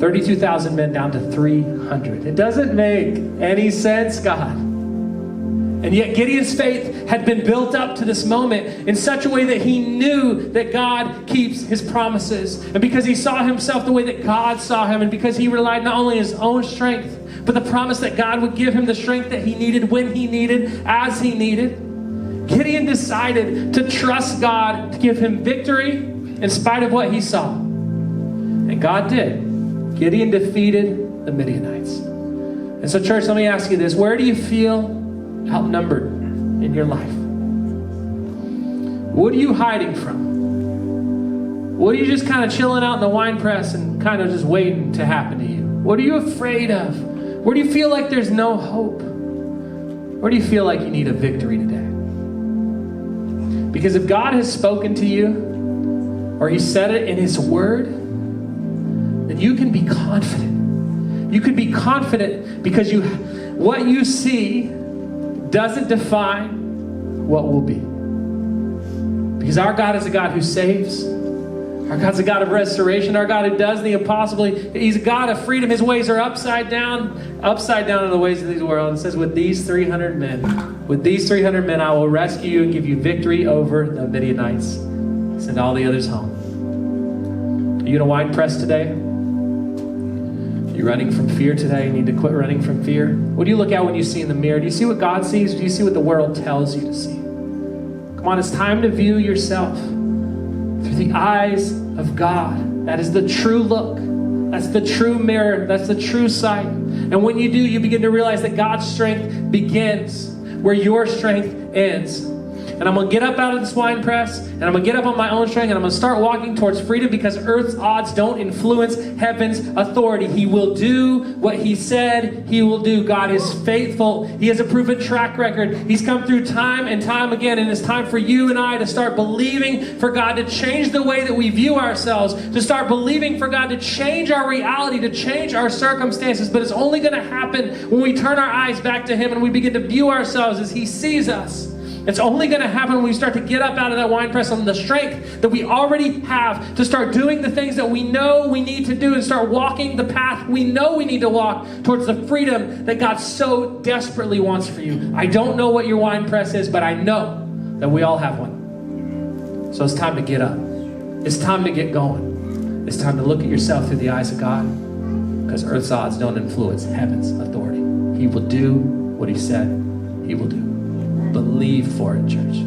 32,000 men down to 300. It doesn't make any sense, God. And yet Gideon's faith had been built up to this moment in such a way that he knew that God keeps his promises. And because he saw himself the way that God saw him, and because he relied not only on his own strength, but the promise that God would give him the strength that he needed, when he needed, as he needed, Gideon decided to trust God to give him victory in spite of what he saw. And God did. Gideon defeated the Midianites. And so, church, let me ask you this. Where do you feel outnumbered in your life? What are you hiding from? What are you just kind of chilling out in the wine press and kind of just waiting to happen to you? What are you afraid of? Where do you feel like there's no hope? Where do you feel like you need a victory today? Because if God has spoken to you, or he said it in his word, then you can be confident. You can be confident because what you see doesn't define what will be. Because our God is a God who saves. Our God's a God of restoration. Our God who does the impossible. He's a God of freedom. His ways are upside down are the ways of this world. And it says, with these 300 men, I will rescue you and give you victory over the Midianites. Send all the others home. Are you in a wine press today? You're running from fear today. You need to quit running from fear. What do you look at when you see in the mirror? Do you see what God sees? Or do you see what the world tells you to see? Come on, it's time to view yourself through the eyes of God. That is the true look. That's the true mirror. That's the true sight. And when you do, you begin to realize that God's strength begins where your strength ends. And I'm going to get up out of this wine press, and I'm going to get up on my own strength, and I'm going to start walking towards freedom, because earth's odds don't influence heaven's authority. He will do what he said he will do. God is faithful. He has a proven track record. He's come through time and time again, and it's time for you and I to start believing for God to change the way that we view ourselves, to start believing for God to change our reality, to change our circumstances. But it's only going to happen when we turn our eyes back to him and we begin to view ourselves as he sees us. It's only going to happen when we start to get up out of that wine press on the strength that we already have to start doing the things that we know we need to do and start walking the path we know we need to walk towards the freedom that God so desperately wants for you. I don't know what your wine press is, but I know that we all have one. So it's time to get up. It's time to get going. It's time to look at yourself through the eyes of God, because earth's odds don't influence heaven's authority. He will do what he said he will do. Believe for it, church.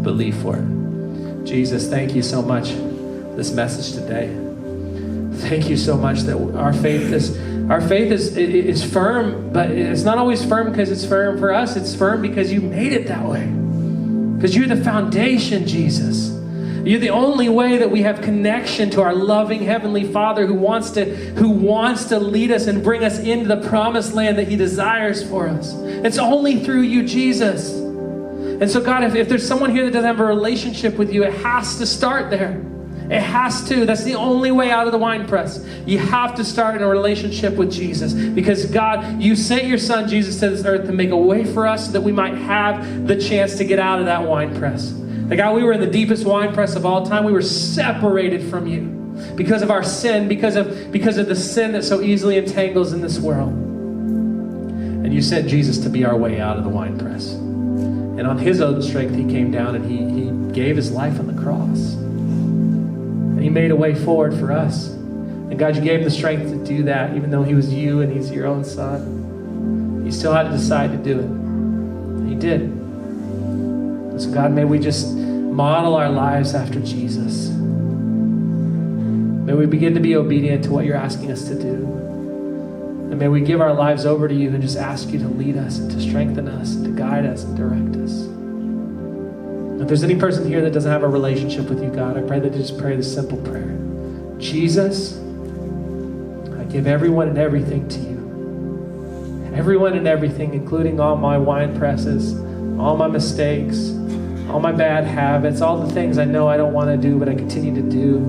Believe for it. Jesus, thank you so much for this message today. Thank you so much that our faith is firm, but it's not always firm because it's firm for us. It's firm because you made it that way. Because you're the foundation, Jesus. You're the only way that we have connection to our loving Heavenly Father who wants to lead us and bring us into the promised land that he desires for us. It's only through you, Jesus. And so God, if there's someone here that doesn't have a relationship with you, it has to start there. It has to. That's the only way out of the wine press. You have to start in a relationship with Jesus. Because God, you sent your son Jesus to this earth to make a way for us so that we might have the chance to get out of that wine press. Like, God, we were in the deepest wine press of all time. We were separated from you because of our sin, because of the sin that so easily entangles in this world. And you sent Jesus to be our way out of the wine press. And on his own strength, he came down and he gave his life on the cross. And he made a way forward for us. And God, you gave him the strength to do that, even though he was you and he's your own son. You still had to decide to do it. And he did. So God, may we just model our lives after Jesus. May we begin to be obedient to what you're asking us to do. And may we give our lives over to you and just ask you to lead us and to strengthen us and to guide us and direct us. If there's any person here that doesn't have a relationship with you, God, I pray that they just pray this simple prayer. Jesus, I give everyone and everything to you. Everyone and everything, including all my wine presses, all my mistakes, all my bad habits, all the things I know I don't want to do, but I continue to do.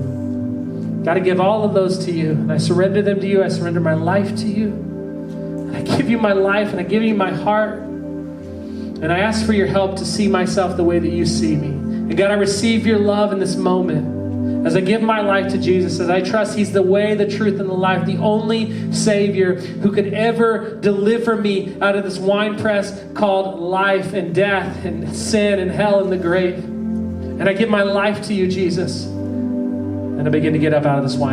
Got to give all of those to you. And I surrender them to you. I surrender my life to you. And I give you my life and I give you my heart. And I ask for your help to see myself the way that you see me. And God, I receive your love in this moment. As I give my life to Jesus, as I trust he's the way, the truth, and the life, the only Savior who could ever deliver me out of this wine press called life and death and sin and hell and the grave. And I give my life to you, Jesus. And I begin to get up out of this wine